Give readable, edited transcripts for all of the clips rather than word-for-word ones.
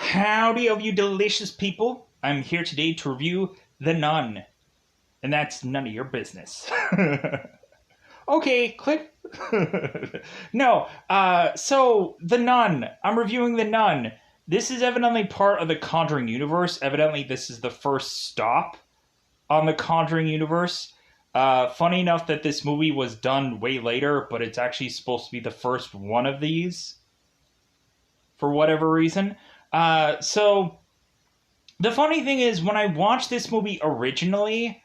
Howdy, of you delicious people. I'm here today to review The Nun, and that's none of your business. Okay, click. No, so The Nun. I'm reviewing The Nun. This is evidently part of the Conjuring universe. Evidently, this is the first stop on the Conjuring universe. Funny enough that this movie was done way later, but it's actually supposed to be the first one of these for whatever reason. So the funny thing is, when I watched this movie originally,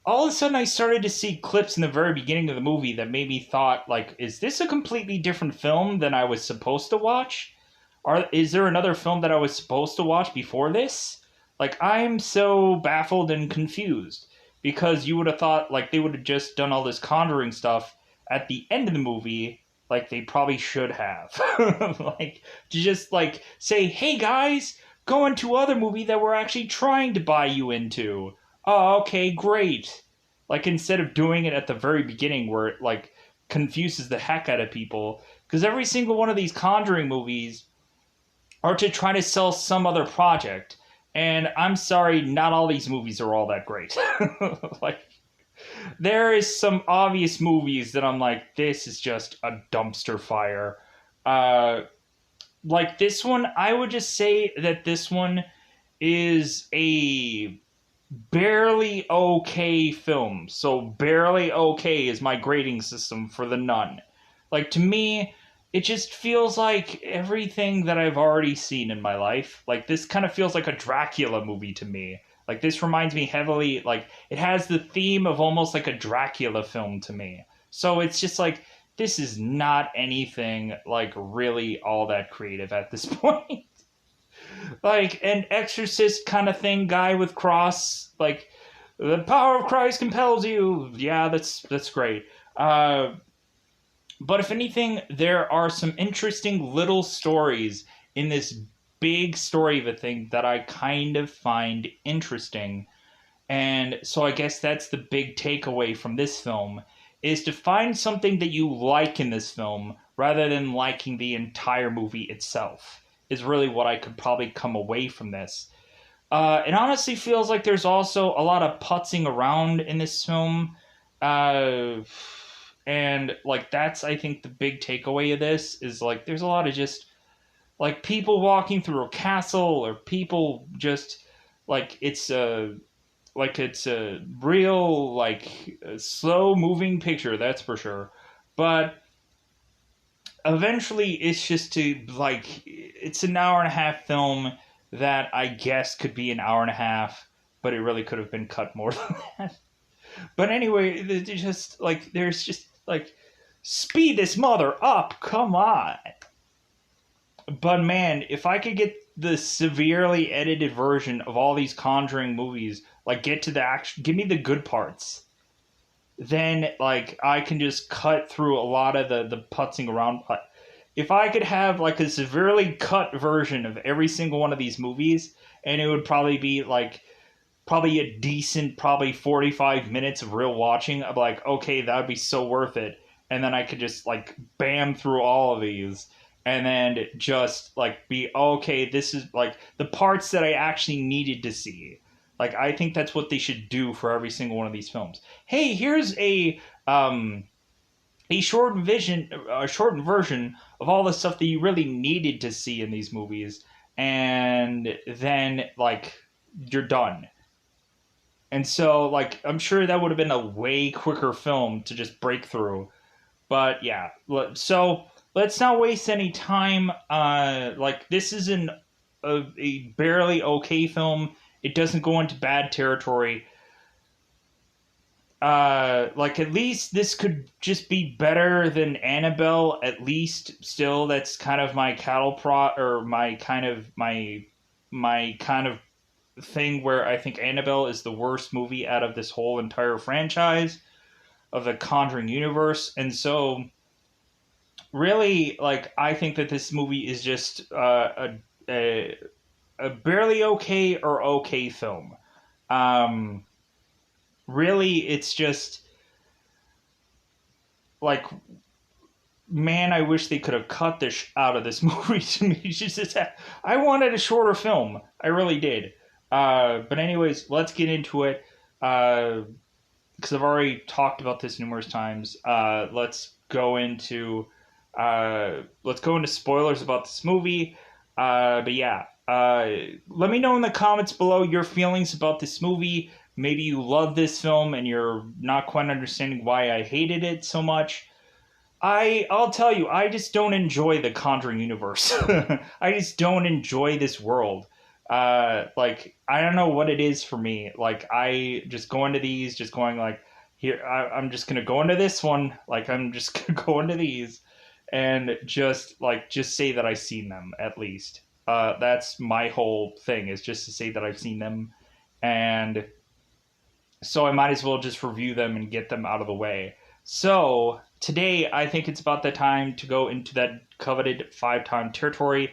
all of a sudden I started to see clips in the very beginning of the movie that made me thought, like, is this a completely different film than I was supposed to watch? Or is there another film that I was supposed to watch before this? Like, I'm so baffled and confused because you would have thought, like, they would have just done all this Conjuring stuff at the end of the movie, like they probably should have. Like, to just, like, say, hey guys, go into other movie that we're actually trying to buy you into. Oh, okay, great. Like, instead of doing it at the very beginning where it, like, confuses the heck out of people. Because every single one of these Conjuring movies are to try to sell some other project. And I'm sorry, not all these movies are all that great. Like, there is some obvious movies that I'm like, this is just a dumpster fire. Uh, like this one, I would just say that this one is a barely okay film. So barely okay is my grading system for The Nun. Like, to me, it just feels like everything that I've already seen in my life. Like, this kind of feels like a Dracula movie to me. Like, this reminds me heavily, like, it has the theme of almost like a Dracula film to me. So it's just like, this is not anything like really all that creative at this point. Like an exorcist kind of thing, guy with cross, like, the power of Christ compels you. Yeah, that's great. But if anything, there are some interesting little stories in this big story of a thing that I kind of find interesting. And so I guess that's the big takeaway from this film is to find something that you like in this film rather than liking the entire movie itself is really what I could probably come away from this. It honestly feels like there's also a lot of putzing around in this film. Uh, and like that's I think the big takeaway of this is like there's a lot of just like people walking through a castle or people just like it's a real like slow moving picture, that's for sure. But eventually it's just to like it's an hour and a half film that I guess could be an hour and a half, but it really could have been cut more than that. But anyway, just like there's just like speed this mother up, come on. But man, if I could get the severely edited version of all these Conjuring movies, like get to the action, give me the good parts, then like I can just cut through a lot of the putzing around. If I could have like a severely cut version of every single one of these movies, and it would probably be like probably a decent, probably 45 minutes of real watching, I'm like, okay, that would be so worth it. And then I could just like bam through all of these and then just like be okay, this is like the parts that I actually needed to see. Like, I think that's what they should do for every single one of these films. Hey, here's a shortened version of all the stuff that you really needed to see in these movies, and then like you're done. And so, like, I'm sure that would have been a way quicker film to just break through. But yeah, so let's not waste any time. Like, this is a barely okay film. It doesn't go into bad territory. Like, at least this could just be better than Annabelle. At least, still, that's kind of my cattle prod or my kind of thing where I think Annabelle is the worst movie out of this whole entire franchise of the Conjuring universe. And so, really, like, I think that this movie is just a, a barely okay or okay film. Um, Really, it's just like man, I wish they could have cut this out of this movie to me. I wanted a shorter film. I really did. But anyways, let's get into it. Because I've already talked about this numerous times. Let's go into spoilers about this movie. But yeah, let me know in the comments below your feelings about this movie. Maybe you love this film and you're not quite understanding why I hated it so much. I'll tell you, I just don't enjoy the Conjuring universe. I just don't enjoy this world. Like I don't know what it is for me. Like I just go into these, just going like, here I'm just gonna go into this one. Like I'm just gonna go into these, and just say that I've seen them at least. That's my whole thing is just to say that I've seen them, and so I might as well just review them and get them out of the way. So today, I think it's about the time to go into that coveted 5-time territory.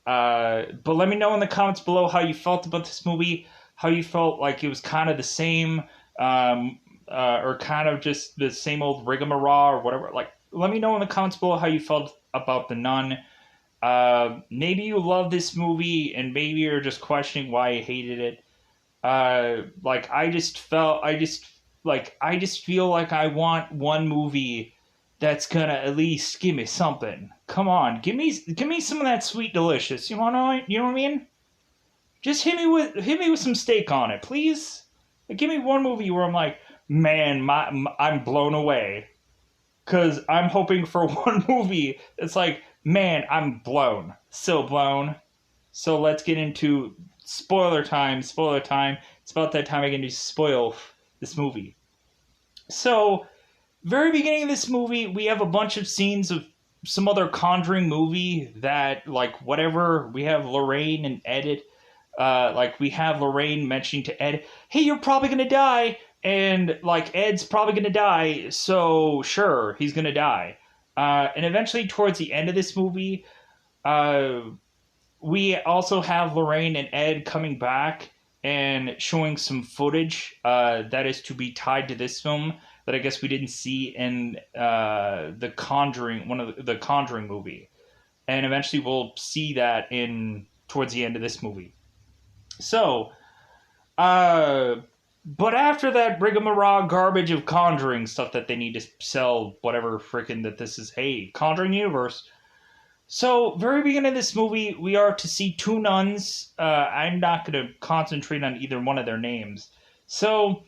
But let me know in the comments below how you felt about this movie, how you felt like it was kind of the same, or kind of just the same old rigmarole or whatever. Like, let me know in the comments below how you felt about The Nun. Maybe you love this movie and maybe you're just questioning why you hated it. Like I just feel like I want one movie that's gonna at least give me something. Come on, give me some of that sweet delicious. You know what I mean? Just hit me with some steak on it, please. Like, give me one movie where I'm like, man, I'm blown away. Cause I'm hoping for one movie that's like, man, I'm blown, so blown. So let's get into spoiler time. Spoiler time. It's about that time I get to spoil this movie. So, very beginning of this movie, we have a bunch of scenes of some other Conjuring movie that, like, whatever. We have Lorraine and Ed. Like, we have Lorraine mentioning to Ed, hey, you're probably going to die. And, like, Ed's probably going to die. So, sure, he's going to die. And eventually, towards the end of this movie, uh, we also have Lorraine and Ed coming back and showing some footage that is to be tied to this film that I guess we didn't see in the Conjuring, one of the Conjuring movie, and eventually we'll see that in towards the end of this movie. So, but after that rigmarole garbage of Conjuring stuff that they need to sell, whatever freaking that this is, hey, Conjuring universe. So, very beginning of this movie, we are to see two nuns. I'm not going to concentrate on either one of their names. So,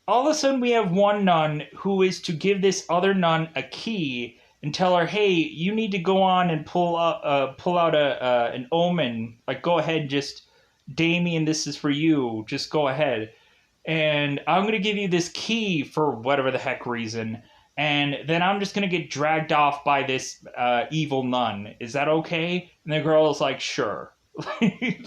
all of a sudden, we have one nun who is to give this other nun a key and tell her, "Hey, you need to go on and pull out an omen. Like, go ahead, just Damien, this is for you. Just go ahead." And I'm going to give you this key for whatever the heck reason, and then I'm just going to get dragged off by this evil nun. Is that okay? And the girl is like, sure.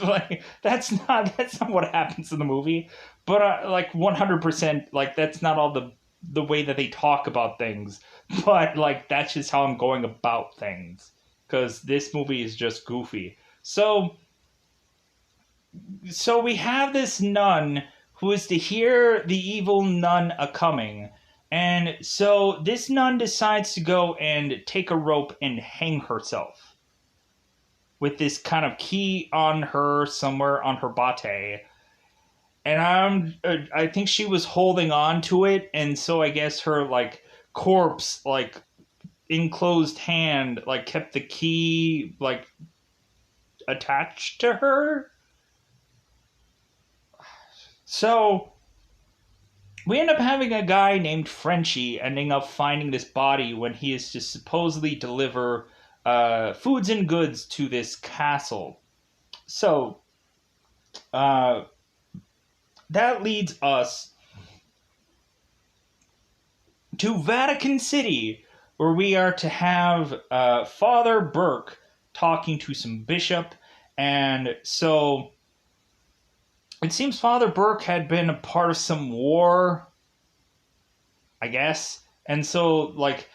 Like that's not what happens in the movie, but like 100%, like that's not all the way that they talk about things, but like that's just how I'm going about things because this movie is just goofy. So we have this nun who is to hear the evil nun a coming. And so this nun decides to go and take a rope and hang herself with this kind of key on her somewhere on her bate. And I think she was holding on to it, and so I guess her like corpse, like enclosed hand, like kept the key like attached to her. So we end up having a guy named Frenchie ending up finding this body when he is to supposedly deliver foods and goods to this castle. So that leads us to Vatican City, where we are to have Father Burke talking to some bishop. And so it seems Father Burke had been a part of some war, I guess. And so, like,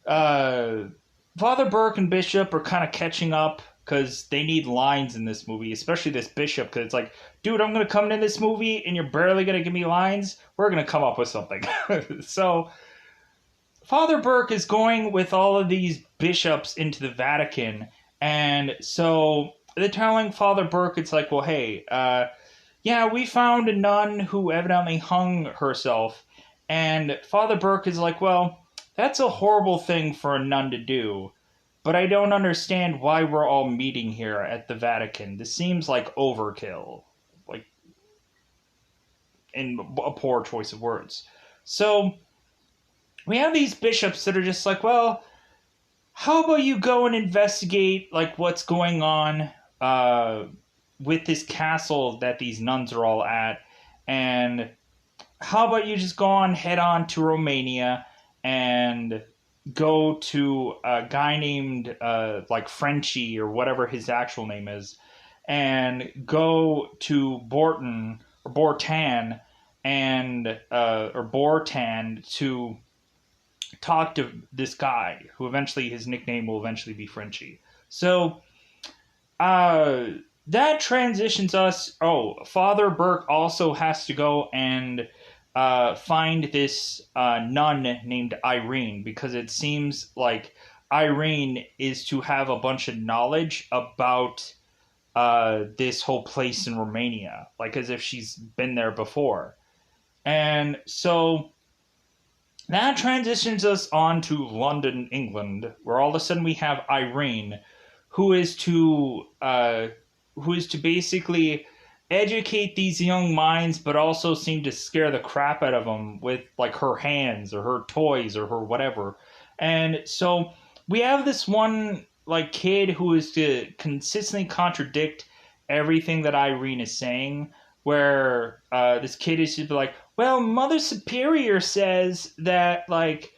Father Burke and Bishop are kind of catching up because they need lines in this movie, especially this Bishop, because it's like, dude, I'm going to come into this movie and you're barely going to give me lines. We're going to come up with something. So, Father Burke is going with all of these bishops into the Vatican, and so they're telling Father Burke, it's like, well, hey, yeah, we found a nun who evidently hung herself, and Father Burke is like, well, that's a horrible thing for a nun to do, but I don't understand why we're all meeting here at the Vatican. This seems like overkill, like, in a poor choice of words. So we have these bishops that are just like, well, how about you go and investigate like what's going on with this castle that these nuns are all at, and how about you just go on head on to Romania and go to a guy named like Frenchie or whatever his actual name is, and go to Borton or Bortan and or Bortan to talk to this guy who eventually his nickname will eventually be Frenchie. So uh that transitions us. Oh, Father Burke also has to go and find this nun named Irene, because it seems like Irene is to have a bunch of knowledge about this whole place in Romania, like as if she's been there before. And so that transitions us on to London, England, where all of a sudden we have Irene, who is to basically educate these young minds, but also seem to scare the crap out of them with like her hands or her toys or her whatever. And so we have this one like kid who is to consistently contradict everything that Irene is saying, where this kid is just like, well, Mother Superior says that like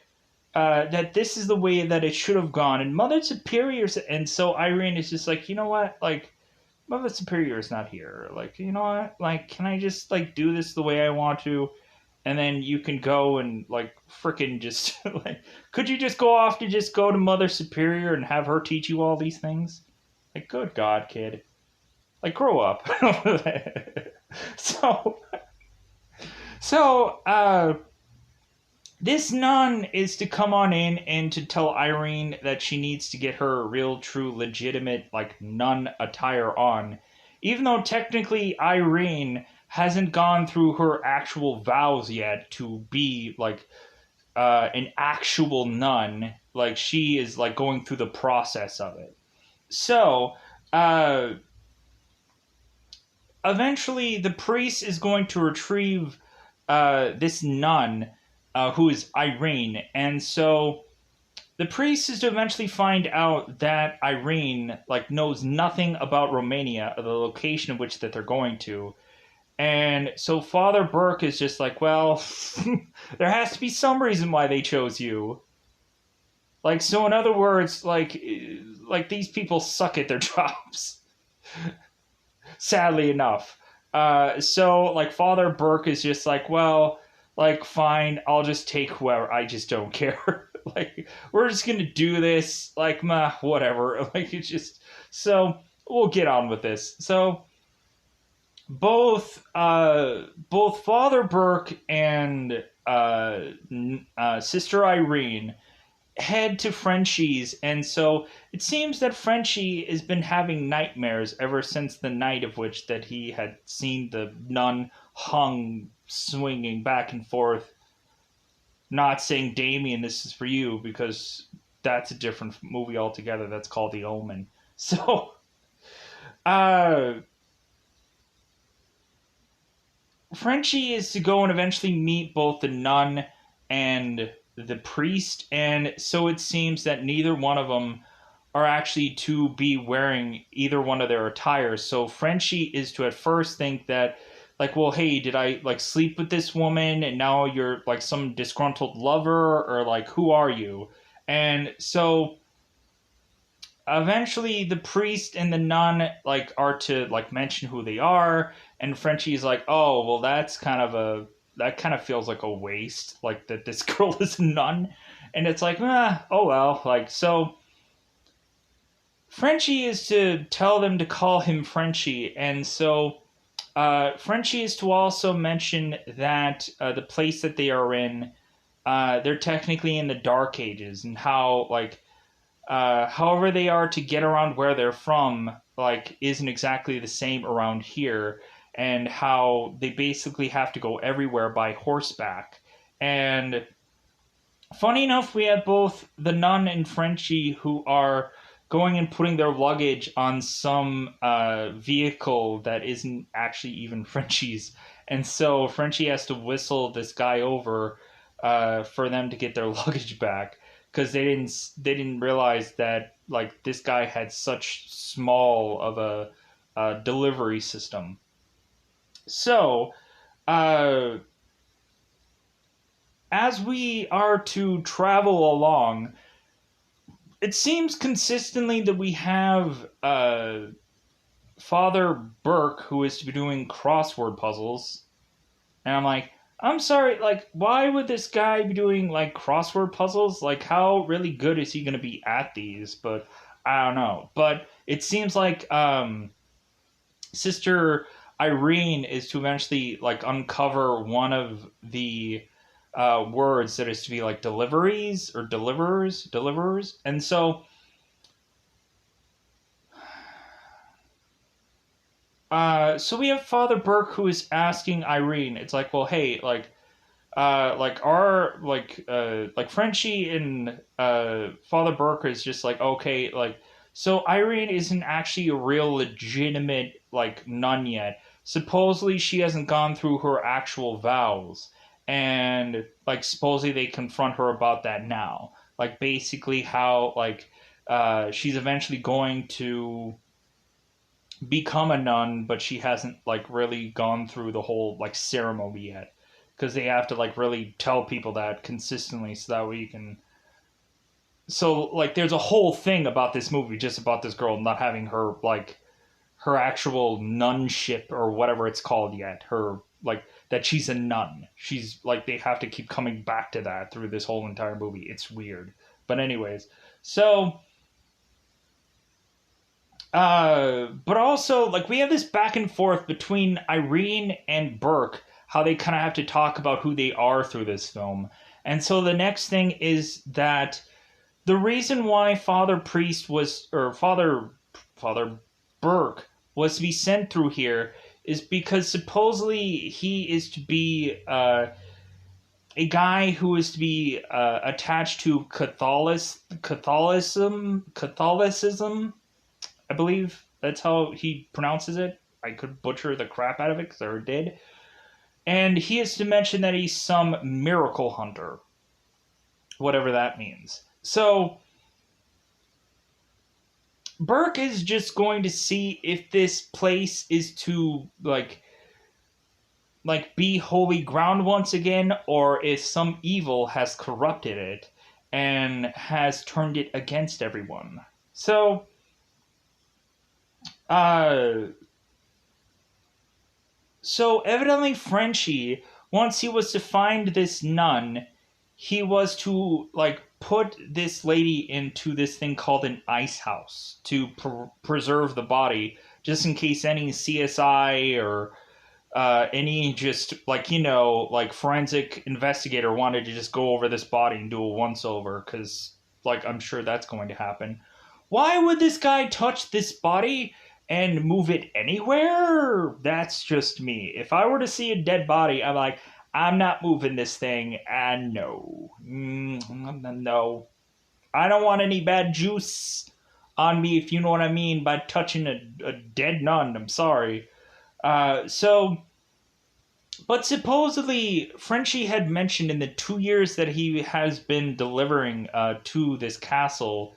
that this is the way that it should have gone, and Mother Superior, and so Irene is just like, you know what, like Mother Superior is not here. Like, you know what, like, can I just like do this the way I want to, and then you can go and like freaking just like, could you just go off to just go to Mother Superior and have her teach you all these things? Like, good God, kid, like grow up. so so this nun is to come on in and to tell Irene that she needs to get her real, true, legitimate, like, nun attire on. Even though technically Irene hasn't gone through her actual vows yet to be, like, an actual nun. Like, she is, like, going through the process of it. So, eventually the priest is going to retrieve this nun who is Irene. And so the priest is to eventually find out that Irene like knows nothing about Romania or the location of which that they're going to. And so Father Burke is just like, well, there has to be some reason why they chose you. Like, so in other words, like these people suck at their jobs. Sadly enough. So like Father Burke is just like, well, like fine, I'll just take whoever. I just don't care. Like, we're just gonna do this. Like, meh, whatever. Like, it's just, so we'll get on with this. So both Father Burke and Sister Irene head to Frenchie's, and so it seems that Frenchie has been having nightmares ever since the night of which that he had seen the nun hung, swinging back and forth. Not saying, Damien, this is for you, because that's a different movie altogether. That's called The Omen. So, Frenchie is to go and eventually meet both the nun and the priest, and so it seems that neither one of them are actually to be wearing either one of their attires. So Frenchie is to at first think that, like, well, hey, did I like sleep with this woman and now you're like some disgruntled lover, or like, who are you? And so eventually the priest and the nun like are to like mention who they are, and Frenchie's like, oh, well, that kind of feels like a waste, like that this girl is a nun. And it's like, oh well. Like, so Frenchie is to tell them to call him Frenchie, and so Frenchie is to also mention that the place that they are in they're technically in the Dark Ages, and how like however they are to get around where they're from like isn't exactly the same around here, and how they basically have to go everywhere by horseback. And funny enough, we have both the nun and Frenchie who are going and putting their luggage on some vehicle that isn't actually even Frenchie's. And so Frenchie has to whistle this guy over for them to get their luggage back, because they didn't realize that like this guy had such small of a delivery system. So uh, as we are to travel along, it seems consistently that we have Father Burke who is to be doing crossword puzzles, and I'm like, I'm sorry, like, why would this guy be doing like crossword puzzles? Like, how really good is he going to be at these? But I don't know. But it seems like Sister Irene is to eventually like uncover one of the words that is to be like deliveries or deliverers, and so so we have Father Burke who is asking Irene. It's like, well, hey, like our like Frenchie and Father Burke is just like, okay, like, so Irene isn't actually a real legitimate like nun yet. Supposedly she hasn't gone through her actual vows, and like supposedly they confront her about that now. Like basically how like she's eventually going to become a nun, but she hasn't like really gone through the whole like ceremony yet, because they have to like really tell people that consistently so that way you can. So like, there's a whole thing about this movie just about this girl not having her like her actual nunship or whatever it's called yet. Her like that she's a nun. She's like they have to keep coming back to that through this whole entire movie. It's weird, but anyways, so but also like we have this back and forth between Irene and Burke, how they kind of have to talk about who they are through this film. And so the next thing is that the reason why Father Priest was or Father Burke was to be sent through here is because supposedly he is to be a guy who is to be attached to Catholicism, I believe that's how he pronounces it. I could butcher the crap out of it because I already did. And he is to mention that he's some miracle hunter, whatever that means. So Burke is just going to see if this place is to like be holy ground once again, or if some evil has corrupted it and has turned it against everyone. So uh So evidently Frenchie, once he was to find this nun, he was to like put this lady into this thing called an ice house to preserve the body, just in case any CSI or any just like like forensic investigator wanted to just go over this body and do a once over, because like I'm sure that's going to happen. Why would this guy touch this body and move it anywhere? That's just me. If I were to see a dead body, I'm like, I'm not moving this thing. And no, no, I don't want any bad juice on me, if you know what I mean by touching a dead nun. I'm sorry. So but supposedly, Frenchie had mentioned in the 2 years that he has been delivering to this castle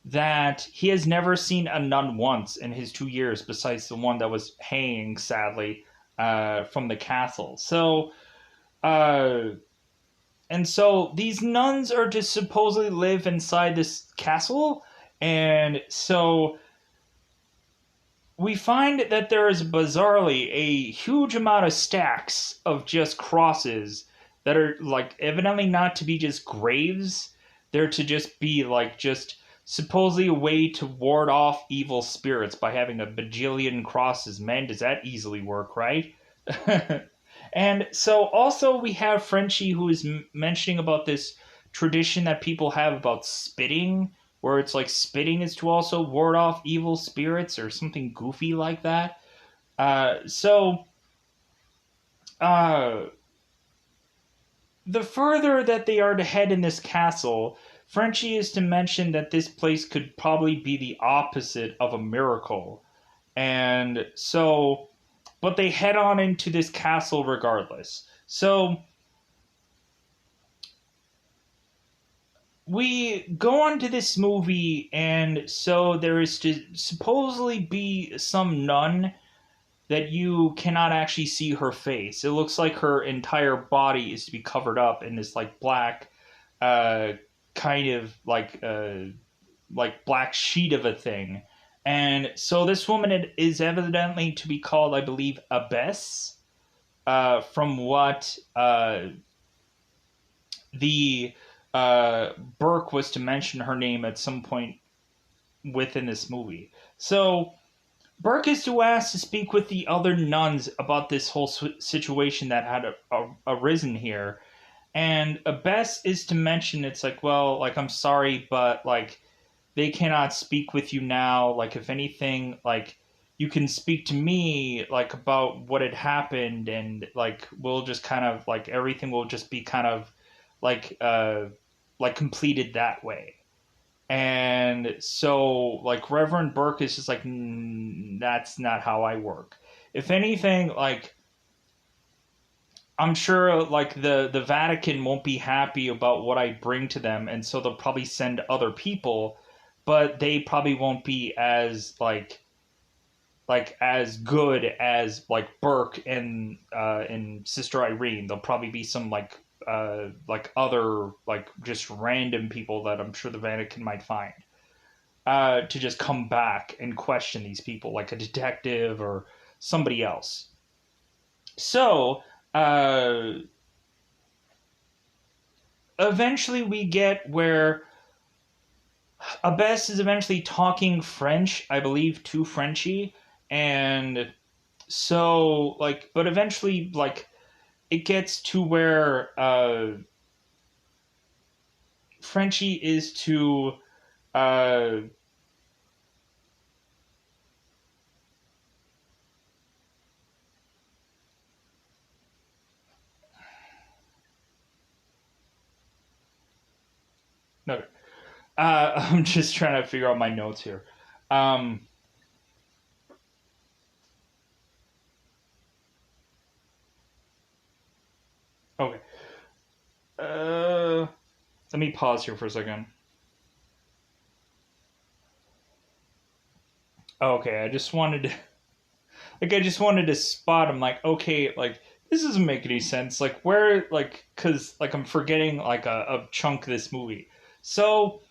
that he has never seen a nun once in his 2 years, besides the one that was hanging, sadly, from the castle. So, uh, and so these nuns are to supposedly live inside this castle, and so we find that there is bizarrely a huge amount of stacks of just crosses that are like evidently not to be just graves. They're to just be like just supposedly a way to ward off evil spirits by having a bajillion crosses. Man, does that easily work, right? And so also we have Frenchie who is mentioning about this tradition that people have about spitting, where it's like spitting is to also ward off evil spirits or something goofy like that. So uh, the further that they are to head in this castle, Frenchie is to mention that this place could probably be the opposite of a miracle. And so, but they head on into this castle regardless. So we go on to this movie, and so there is to supposedly be some nun that you cannot actually see her face. It looks like her entire body is to be covered up in this like black, uh, kind of like black sheet of a thing. And so this woman is evidently to be called, I believe, Abbess, from what the Burke was to mention her name at some point within this movie. So Burke is to ask to speak with the other nuns about this whole situation that had arisen here. And Abbess is to mention it's like, well, like, I'm sorry, but like, they cannot speak with you now. Like, if anything, like, you can speak to me, like, about what had happened, and like, we'll just kind of like everything will just be kind of like completed that way. And so, like, Reverend Burke is just like, that's not how I work. If anything, like, I'm sure, like, the Vatican won't be happy about what I bring to them, and so they'll probably send other people, but they probably won't be as, as good as, like, Burke and Sister Irene. There'll probably be some, like other, like, just random people that I'm sure the Vatican might find to just come back and question these people, like a detective or somebody else. So, eventually we get where Abbess is eventually talking French, I believe, to Frenchie, and so, like, but eventually, like, it gets to where Frenchie is to uh, no, I'm just trying to figure out my notes here. Um, okay. Let me pause here for a second. Okay, I just wanted to spot him. Like, okay, like, this doesn't make any sense. Like, where, like, because like I'm forgetting like a chunk of this movie. So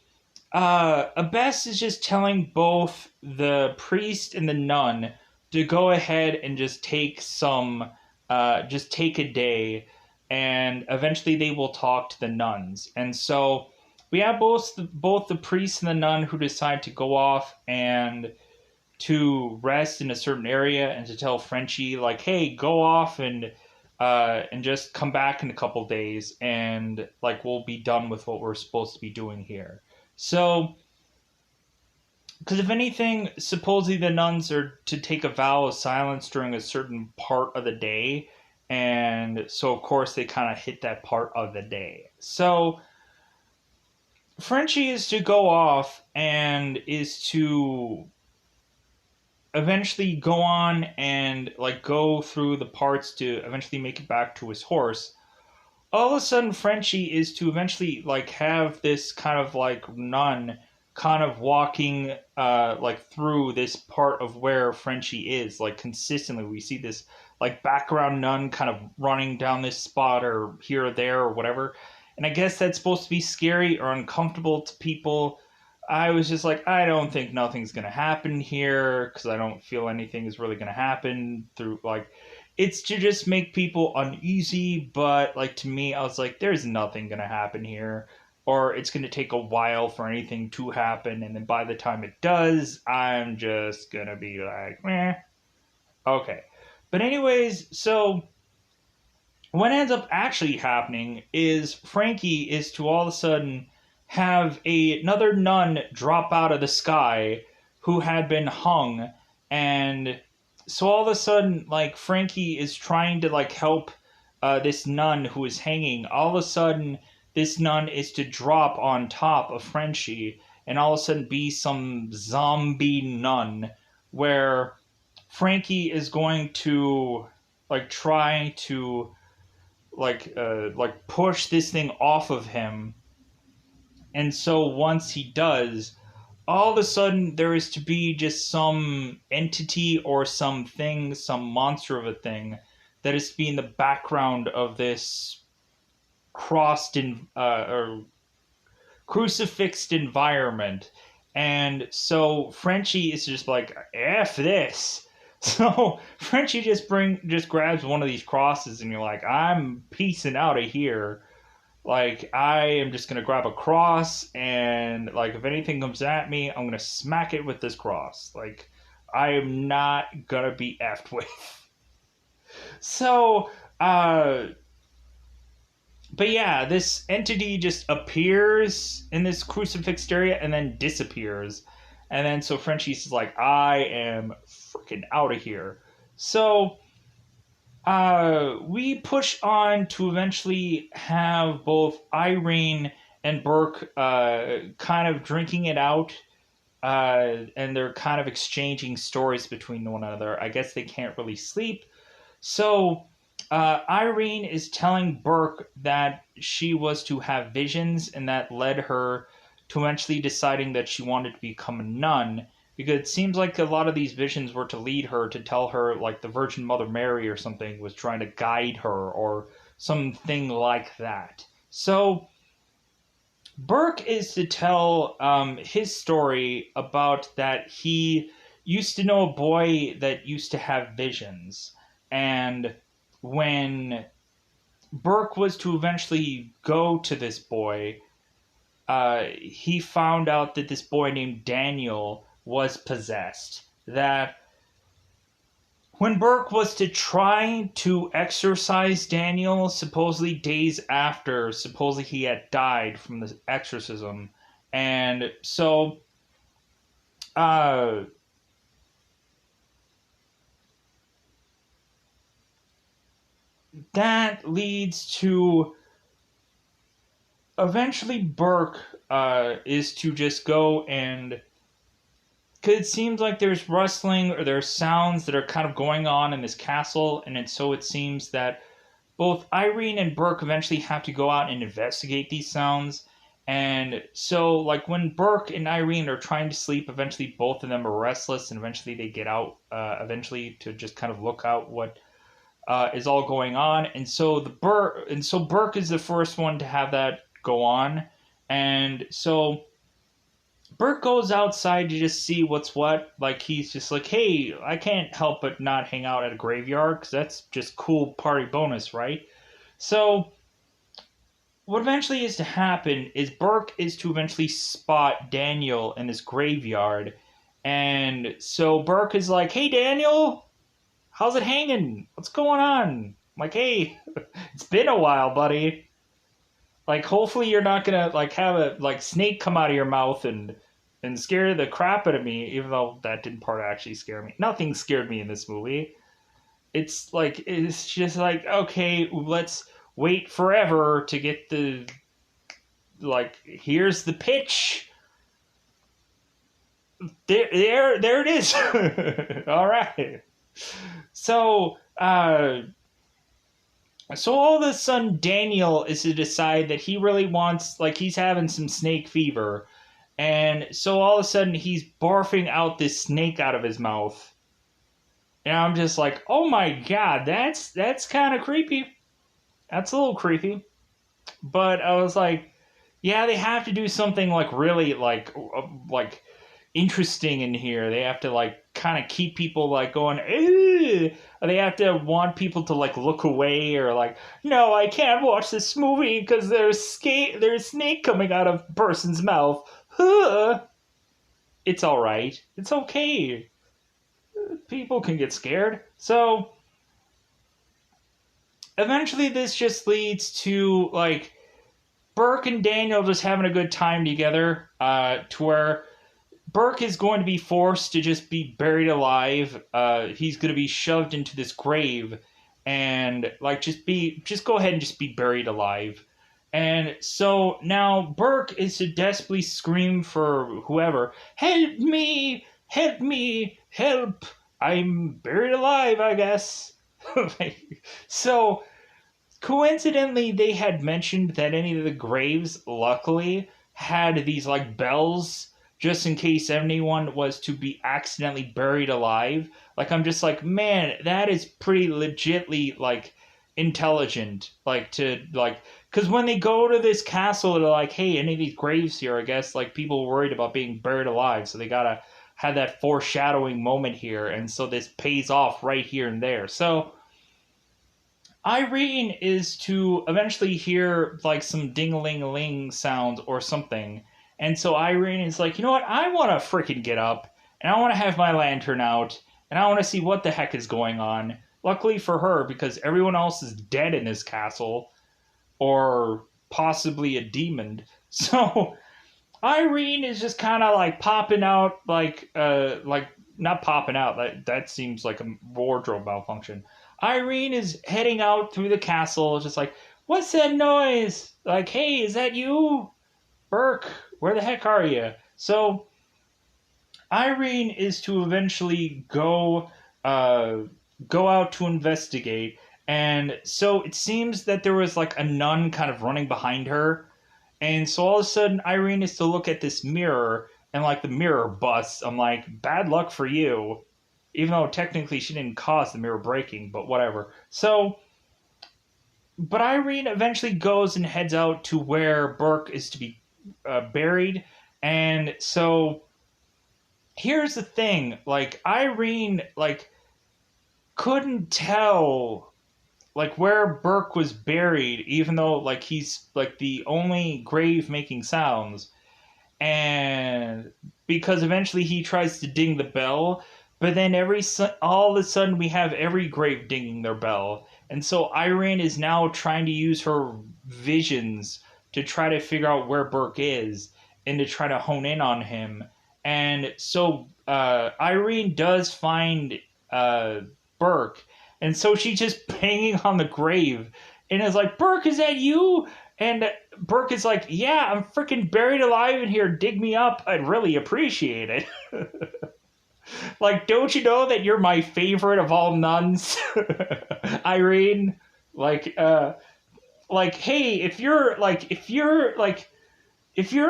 Abbess is just telling both the priest and the nun to go ahead and just take a day, and eventually they will talk to the nuns. And so we have both the priest and the nun who decide to go off and to rest in a certain area, and to tell Frenchie like, "Hey, go off and just come back in a couple days, and like we'll be done with what we're supposed to be doing here." So, because if anything, supposedly the nuns are to take a vow of silence during a certain part of the day, and so of course they kind of hit that part of the day. So Frenchie is to go off and is to eventually go on and like go through the parts to eventually make it back to his horse. All of a sudden Frenchie is to eventually like have this kind of like nun kind of walking like through this part of where Frenchie is, like consistently we see this like background nun kind of running down this spot or here or there or whatever. And I guess that's supposed to be scary or uncomfortable to people. I was just like, I don't think nothing's gonna happen here because I don't feel anything is really gonna happen through like it's to just make people uneasy. But like to me, I was like, there's nothing gonna happen here, or it's gonna take a while for anything to happen, and then by the time it does, I'm just gonna be like, meh, okay. But anyways, so what ends up actually happening is Frankie is to all of a sudden have another nun drop out of the sky who had been hung, and so all of a sudden, like, Frankie is trying to like help this nun who is hanging. All of a sudden, this nun is to drop on top of Frenchie and all of a sudden be some zombie nun where Frankie is going to like try to like push this thing off of him. And so once he does, all of a sudden there is to be just some entity or something, some monster of a thing that is to be in the background of this crossed in or crucifixed environment. And so Frenchie is just like, F this. So Frenchie just grabs one of these crosses and you're like, I'm peacing out of here. Like, I am just gonna grab a cross and like if anything comes at me, I'm gonna smack it with this cross. Like, I am not gonna be effed with. So but yeah, this entity just appears in this crucifixed area and then disappears. And then so Frenchie's like, I am freaking out of here. So we push on to eventually have both Irene and Burke kind of drinking it out. And they're kind of exchanging stories between one another. I guess they can't really sleep. So Irene is telling Burke that she was to have visions, and that led her to eventually deciding that she wanted to become a nun. Because it seems like a lot of these visions were to lead her to tell her, like, the Virgin Mother Mary or something was trying to guide her, or something like that. So Burke is to tell his story about that he used to know a boy that used to have visions. And when Burke was to eventually go to this boy, he found out that this boy named Daniel was possessed. That when Burke was to try to exorcise Daniel, supposedly days after, supposedly he had died from the exorcism. And so, that leads to eventually Burke is to just go and because it seems like there's rustling or there's sounds that are kind of going on in this castle, and so it seems that both Irene and Burke eventually have to go out and investigate these sounds. And so, like, when Burke and Irene are trying to sleep, eventually both of them are restless, and eventually they get out, eventually to just kind of look out what is all going on. And so Burke is the first one to have that go on, and so Burke goes outside to just see what's what. Like, he's just like, hey, I can't help but not hang out at a graveyard because that's just cool party bonus, right? So what eventually is to happen is Burke is to eventually spot Daniel in this graveyard. And so Burke is like, hey, Daniel, how's it hanging? What's going on? I'm like, hey, it's been a while, buddy. Like, hopefully you're not gonna like have a like snake come out of your mouth and scare the crap out of me, even though that didn't part actually scare me. Nothing scared me in this movie. It's just like, okay, let's wait forever to get the like here's the pitch. There it is. All right. So so all of a sudden, Daniel is to decide that he really wants, like, he's having some snake fever. And so all of a sudden, he's barfing out this snake out of his mouth. And I'm just like, oh my god, that's kind of creepy. That's a little creepy. But I was like, yeah, they have to do something, like, really, like interesting in here. They have to like kind of keep people like going, ew. They have to want people to like look away or like, no, I can't watch this movie because there's snake coming out of person's mouth. Huh. It's all right. It's okay. People can get scared. So eventually this just leads to like Burke and Daniel just having a good time together, to where Burke is going to be forced to just be buried alive. He's going to be shoved into this grave, and like just go ahead and just be buried alive. And so now Burke is to desperately scream for whoever, help me, help me, help! I'm buried alive, I guess. So coincidentally, they had mentioned that any of the graves, luckily, had these like bells just in case anyone was to be accidentally buried alive. Like, I'm just like, man, that is pretty legitly like intelligent. Like, to like, because when they go to this castle, they're like, hey, any of these graves here, I guess, like, people were worried about being buried alive, so they gotta have that foreshadowing moment here, and so this pays off right here and there. So Irene is to eventually hear like some ding-a-ling-a-ling sounds or something. And so Irene is like, you know what? I want to freaking get up and I want to have my lantern out and I want to see what the heck is going on. Luckily for her, because everyone else is dead in this castle or possibly a demon. So Irene is just kind of like popping out, like not popping out. That seems like a wardrobe malfunction. Irene is heading out through the castle, just like, what's that noise? Like, hey, is that you, Burke? Where the heck are you? So Irene is to eventually go out to investigate, and so it seems that there was like a nun kind of running behind her, and so all of a sudden, Irene is to look at this mirror, and like the mirror busts. I'm like, bad luck for you. Even though technically she didn't cause the mirror breaking, but whatever. So, but Irene eventually goes and heads out to where Burke is to be buried. And so here's the thing, like Irene, like couldn't tell like where Burke was buried, even though like he's like the only grave making sounds, and because eventually he tries to ding the bell, but then all of a sudden we have every grave dinging their bell, and so Irene is now trying to use her visions to try to figure out where Burke is and to try to hone in on him. And so Irene does find Burke, and so she's just banging on the grave and is like, Burke, is that you? And Burke is like, yeah, I'm freaking buried alive in here. Dig me up. I'd really appreciate it. Like, don't you know that you're my favorite of all nuns, Irene? Like, hey, if you're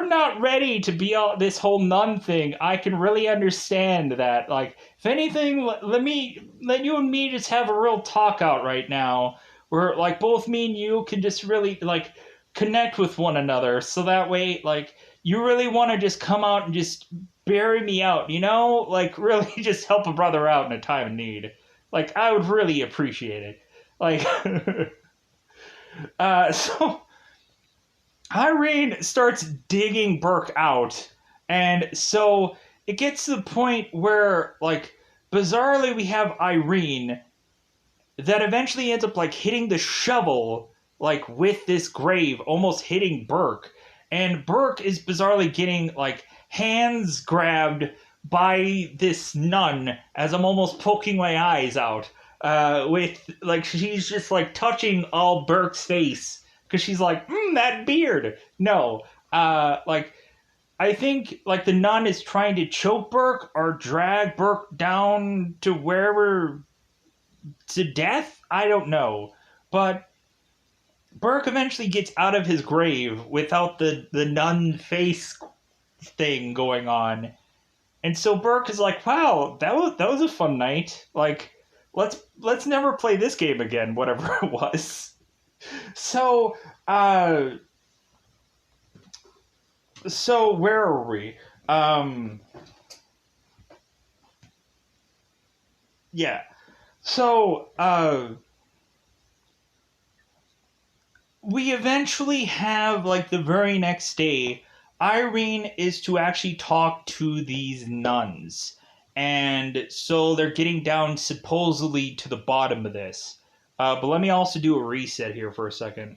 not ready to be all this whole nun thing, I can really understand that. Like, if anything, let you and me just have a real talk out right now, where like both me and you can just really like connect with one another, so that way, like, you really want to just come out and just bury me out, you know? Like, really just help a brother out in a time of need. Like, I would really appreciate it. Like, so Irene starts digging Burke out, and so it gets to the point where, like, bizarrely, we have Irene that eventually ends up like hitting the shovel like with this grave, almost hitting Burke, and Burke is bizarrely getting like hands grabbed by this nun as I'm almost poking my eyes out. With like she's just like touching all Burke's face because she's like, that beard. No, like I think like the nun is trying to choke Burke or drag Burke down to wherever to death. I don't know, but Burke eventually gets out of his grave without the nun face thing going on. And so Burke is like, "Wow, that was a fun night. Like, let's never play this game again, whatever it was." So, so where are we? Yeah. So, we eventually have like the very next day, Irene is to actually talk to these nuns. And so they're getting down supposedly to the bottom of this. But let me also do a reset here for a second.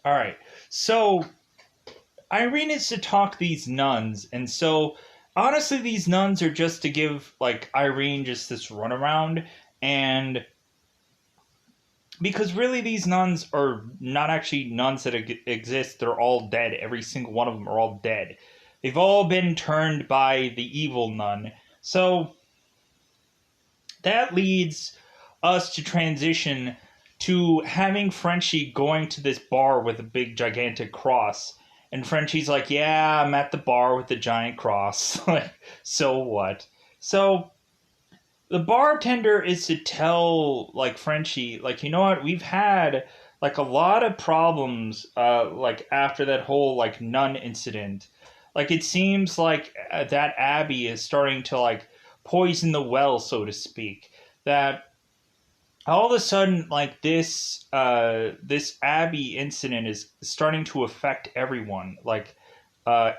All right. So Irene is to talk these nuns, and so honestly, these nuns are just to give like Irene just this runaround, and because really these nuns are not actually nuns that exist, they're all dead. Every single one of them are all dead. They've all been turned by the evil nun. So that leads us to transition to having Frenchie going to this bar with a big gigantic cross. And Frenchie's like, yeah, I'm at the bar with the giant cross. Like, so what? So the bartender is to tell like Frenchie, like, you know what, we've had like a lot of problems like after that whole like nun incident. Like it seems like that Abby is starting to like poison the well, so to speak. That all of a sudden like this Abby incident is starting to affect everyone. Like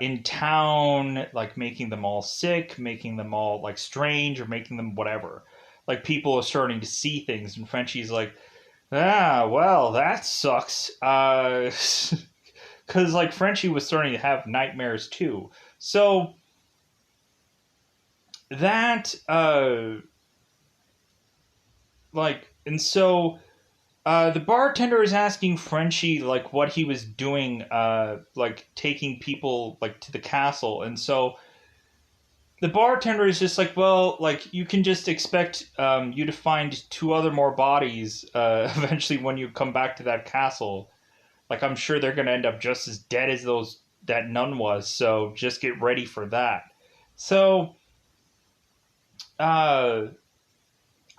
in town, like making them all sick, making them all like strange, or making them whatever. Like people are starting to see things, and Frenchie's like, ah, well, that sucks. Because like Frenchie was starting to have nightmares too. So that like, and so the bartender is asking Frenchie like what he was doing, like taking people like to the castle, and so the bartender is just like, well, like you can just expect you to find two other more bodies eventually when you come back to that castle. Like I'm sure they're gonna end up just as dead as those that nun was. So just get ready for that. So uh,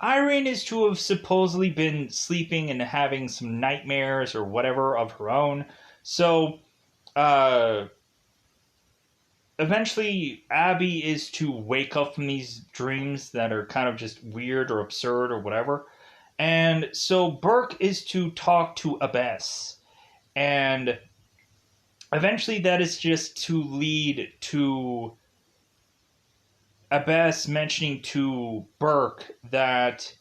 Irene is to have supposedly been sleeping and having some nightmares or whatever of her own. So uh, eventually Abby is to wake up from these dreams that are kind of just weird or absurd or whatever. And so Burke is to talk to Abbess. And eventually that is just to lead to Abbess mentioning to Burke that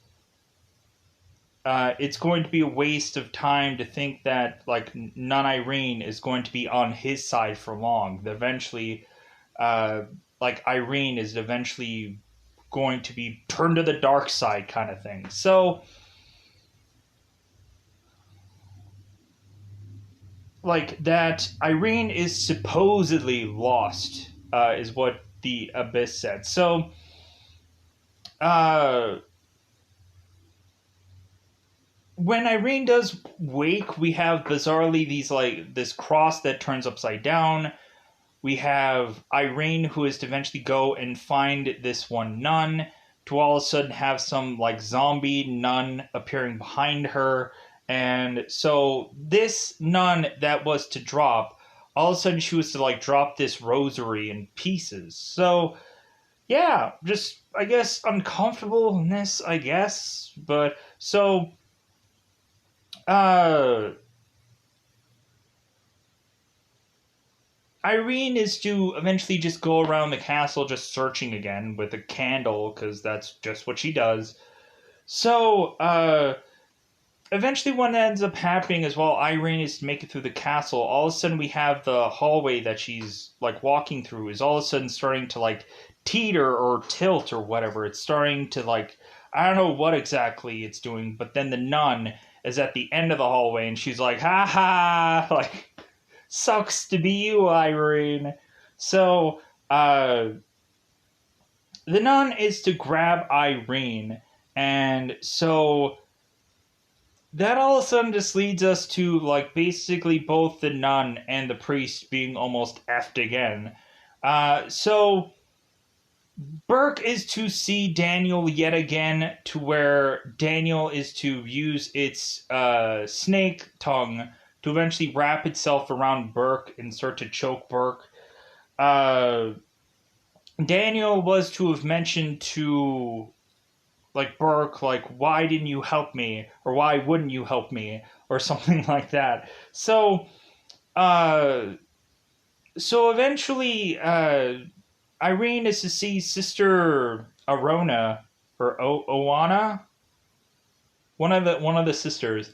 it's going to be a waste of time to think that like Nun Irene is going to be on his side for long. That eventually uh, like Irene is eventually going to be turned to the dark side, kind of thing. So, like that, Irene is supposedly lost, is what the Abyss said. So, uh, when Irene does wake, we have bizarrely these like this cross that turns upside down. We have Irene, who is to eventually go and find this one nun, to all of a sudden have some like zombie nun appearing behind her. And so this nun that was to drop, all of a sudden she was to like drop this rosary in pieces. So yeah, just I guess uncomfortableness, I guess. But so uh Irene is to eventually just go around the castle just searching again with a candle because that's just what she does. So, eventually what ends up happening is while Irene is making it through the castle, all of a sudden we have the hallway that she's like walking through is all of a sudden starting to like teeter or tilt or whatever. It's starting to like, I don't know what exactly it's doing, but then the nun is at the end of the hallway and she's like, ha ha, like, sucks to be you, Irene. So, the nun is to grab Irene, and so that all of a sudden just leads us to like basically both the nun and the priest being almost effed again. So Burke is to see Daniel yet again, to where Daniel is to use its snake tongue to eventually wrap itself around Burke and start to choke Burke. Uh, Daniel was to have mentioned to like Burke, like, why didn't you help me? Or why wouldn't you help me? Or something like that. So, uh, so eventually, Irene is to see Sister Arona, or Oana. one of the sisters.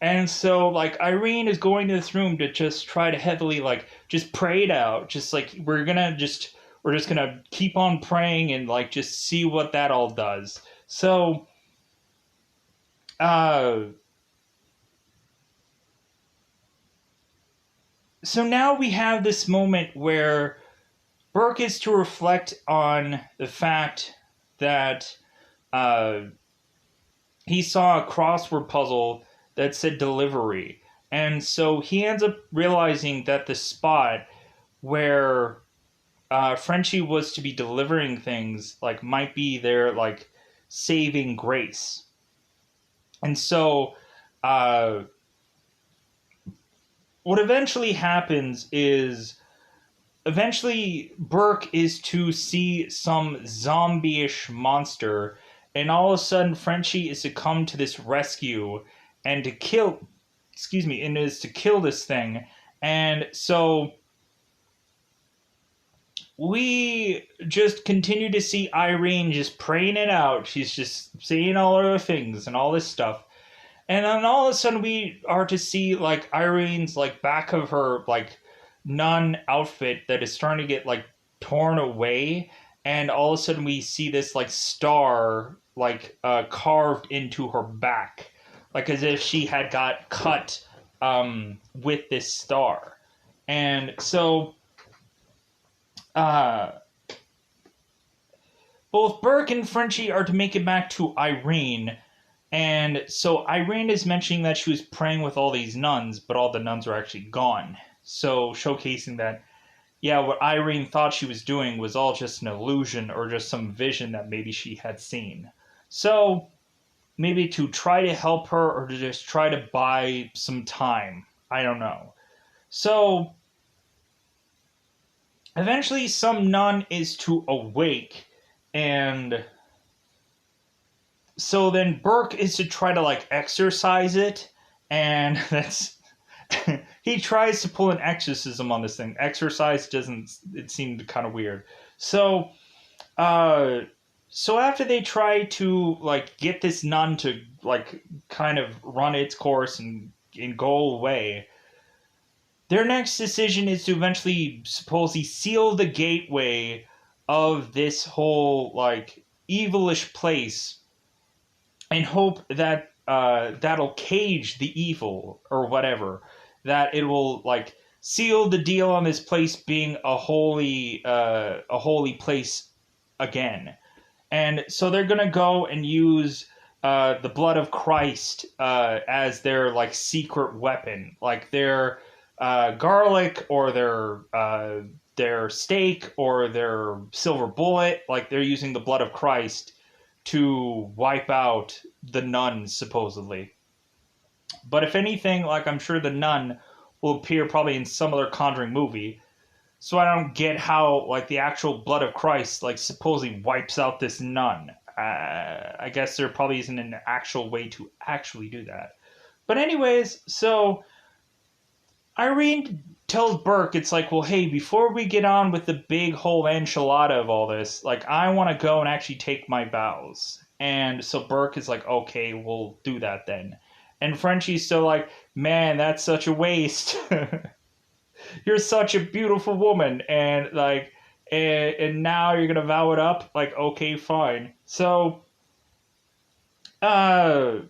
And so like Irene is going to this room to just try to heavily like just pray it out. Just like we're just gonna keep on praying and like just see what that all does. Uh so now we have this moment where Burke is to reflect on the fact that uh he saw a crossword puzzle that said delivery. And so he ends up realizing that the spot where Frenchie was to be delivering things like might be their like saving grace. And so uh, what eventually happens is eventually Burke is to see some zombie-ish monster, and all of a sudden Frenchie is to come to this rescue and to kill, excuse me, and is to kill this thing. And so we just continue to see Irene just praying it out. She's just saying all of the things and all this stuff. And then all of a sudden we are to see like Irene's like back of her like nun outfit that is starting to get like torn away, and all of a sudden we see this like star like carved into her back, like as if she had got cut with this star. And so uh both Burke and Frenchie are to make it back to Irene. And so Irene is mentioning that she was praying with all these nuns, but all the nuns are actually gone. So showcasing that, yeah, what Irene thought she was doing was all just an illusion or just some vision that maybe she had seen. So maybe to try to help her or to just try to buy some time. I don't know. So eventually some nun is to awake, and so then Burke is to try to like exorcise it, and that's he tries to pull an exorcism on this thing. Exorcise doesn't. It seemed kind of weird. So, uh, so after they try to like get this nun to like kind of run its course and go away, their next decision is to eventually supposedly seal the gateway of this whole like evilish place and hope that that'll cage the evil or whatever, that it will like seal the deal on this place being a holy place again. And so they're gonna go and use the blood of Christ as their like secret weapon, like their garlic or their steak or their silver bullet. Like they're using the blood of Christ to wipe out the nuns, supposedly. But if anything, like I'm sure the nun will appear probably in some other Conjuring movie. So I don't get how like the actual blood of Christ like supposedly wipes out this nun. I guess there probably isn't an actual way to actually do that. But anyways, so Irene tells Burke, it's like, well, hey, before we get on with the big whole enchilada of all this, like, I want to go and actually take my vows. And so Burke is like, okay, we'll do that then. And Frenchie's still like, man, that's such a waste. You're such a beautiful woman. And like, and now you're going to vow it up? Like, okay, fine. So, uh,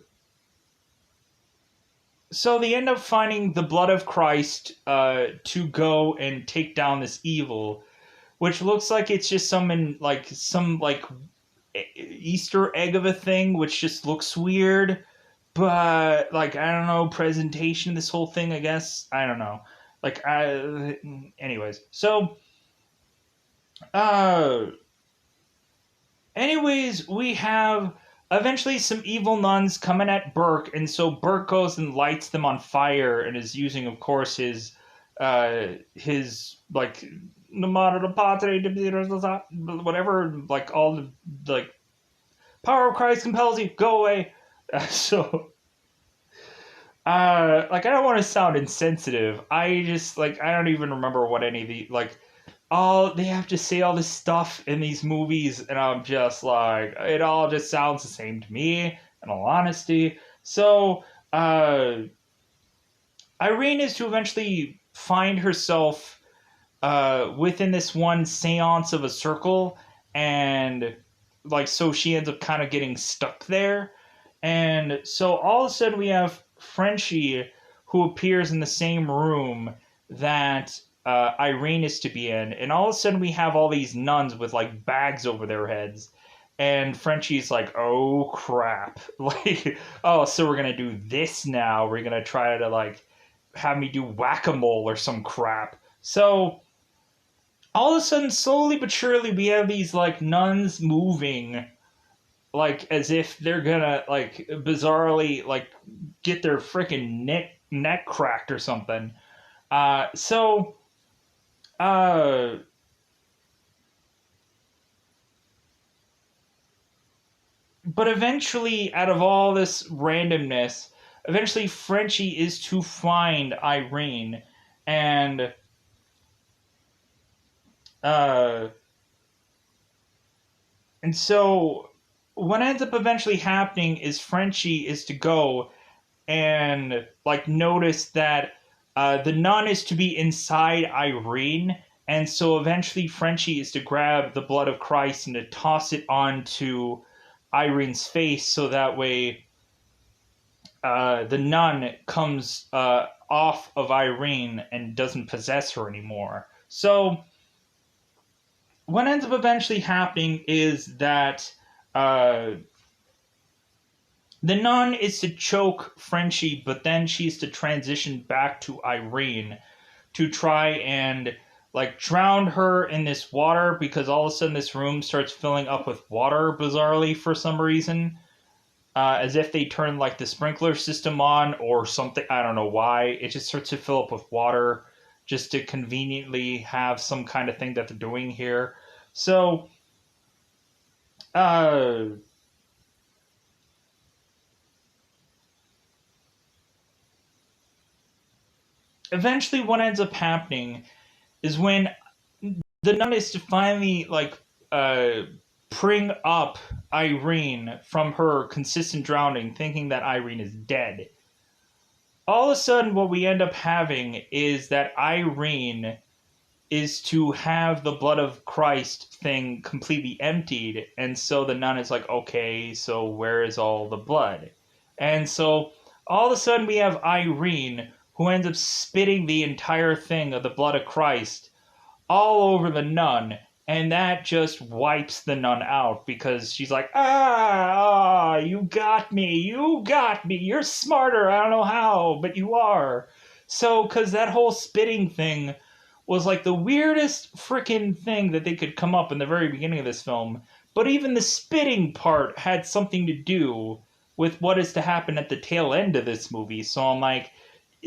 so they end up finding the blood of Christ to go and take down this evil, which looks like it's just some like Easter egg of a thing, which just looks weird. But like I don't know, presentation of this whole thing. I guess I don't know. Anyways, so uh, anyways, we have eventually some evil nuns coming at Burke, and so Burke goes and lights them on fire and is using, of course, his like whatever, like all the like power of Christ compels you, go away. So like I don't want to sound insensitive. I just like I don't even remember what any of the like all they have to say all this stuff in these movies, and I'm just like it all just sounds the same to me, in all honesty. So, Irene is to eventually find herself within this one seance of a circle, and like so she ends up kind of getting stuck there. And so all of a sudden we have Frenchie, who appears in the same room that Irene is to be in, and all of a sudden we have all these nuns with like bags over their heads, and Frenchie's like, "Oh crap!" Like, oh, so we're gonna do this now? We're gonna try to like have me do whack-a-mole or some crap. So all of a sudden, slowly but surely, we have these like nuns moving, like as if they're gonna like bizarrely like get their freaking neck cracked or something. So uh, but eventually, out of all this randomness, eventually Frenchie is to find Irene, and uh, and so what ends up eventually happening is Frenchie is to go and like notice that the nun is to be inside Irene, and so eventually Frenchie is to grab the blood of Christ and to toss it onto Irene's face, so that way the nun comes off of Irene and doesn't possess her anymore. So what ends up eventually happening is that uh, the nun is to choke Frenchie, but then she's to transition back to Irene to try and like drown her in this water, because all of a sudden this room starts filling up with water bizarrely for some reason. As if they turn like the sprinkler system on or something. I don't know why. It just starts to fill up with water just to conveniently have some kind of thing that they're doing here. So, uh, eventually what ends up happening is when the nun is to finally like uh bring up Irene from her consistent drowning, thinking that Irene is dead. All of a sudden, what we end up having is that Irene is to have the blood of Christ thing completely emptied, and so the nun is like, okay, so where is all the blood? And so all of a sudden we have Irene who ends up spitting the entire thing of the blood of Christ all over the nun, and that just wipes the nun out because she's like, you got me, you're smarter, I don't know how, but you are. So, because that whole spitting thing was like the weirdest freaking thing that they could come up in the very beginning of this film, but even the spitting part had something to do with what is to happen at the tail end of this movie. So I'm like,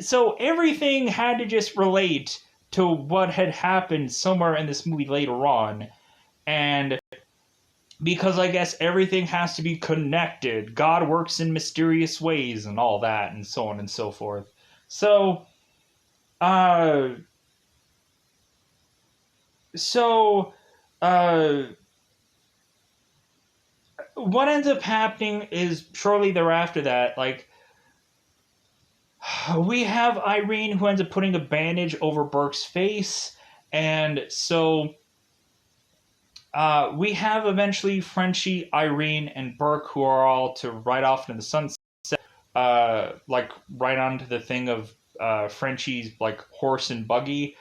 so everything had to just relate to what had happened somewhere in this movie later on. And because I guess everything has to be connected, God works in mysterious ways and all that, and so on and so forth. So, uh, so, uh, what ends up happening is shortly thereafter that, like, we have Irene who ends up putting a bandage over Burke's face, and so we have eventually Frenchie, Irene, and Burke who are all to ride off into the sunset, like right onto the thing of Frenchie's like horse and buggy.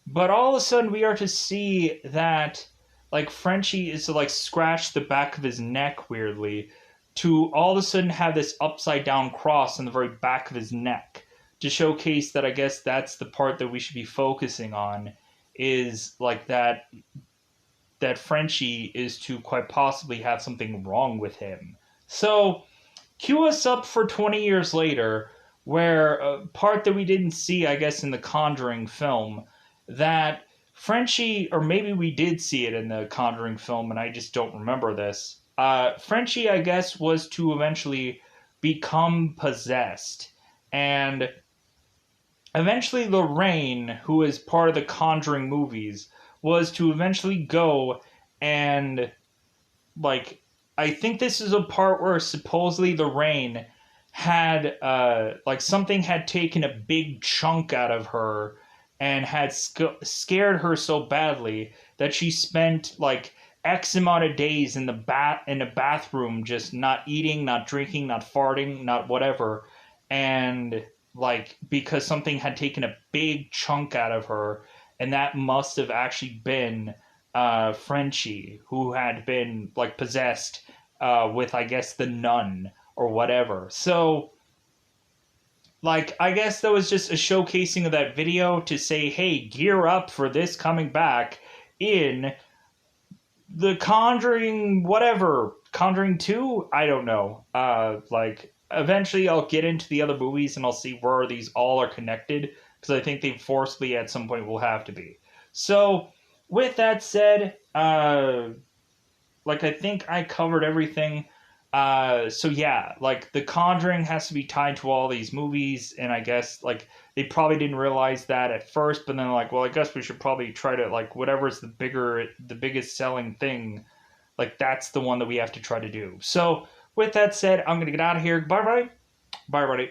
But all of a sudden, we are to see that like Frenchie is to like scratch the back of his neck weirdly, to all of a sudden have this upside down cross on the very back of his neck to showcase that I guess that's the part that we should be focusing on, is like that Frenchie is to quite possibly have something wrong with him. So cue us up for 20 years later, where a part that we didn't see, I guess, in the Conjuring film, that Frenchie, or maybe we did see it in the Conjuring film and I just don't remember this. Frenchie, I guess, was to eventually become possessed. And eventually Lorraine, who is part of the Conjuring movies, was to eventually go and, like, I think this is a part where supposedly Lorraine had like something had taken a big chunk out of her and had scared her so badly that she spent like X amount of days in the bathroom, just not eating, not drinking, not farting, not whatever, and like because something had taken a big chunk out of her, and that must have actually been Frenchie, who had been like possessed with, I guess, the nun or whatever. So like, I guess that was just a showcasing of that video to say, hey, gear up for this coming back in the Conjuring, whatever. Conjuring 2? I don't know. Like, eventually I'll get into the other movies and I'll see where these all are connected, because I think they forcibly at some point will have to be. So, with that said, like I think I covered everything. So yeah, like The Conjuring has to be tied to all these movies, and I guess like they probably didn't realize that at first, but then like, well, I guess we should probably try to like whatever's the biggest selling thing, like that's the one that we have to try to do. So with that said, I'm gonna get out of here. Bye bye, bye everybody.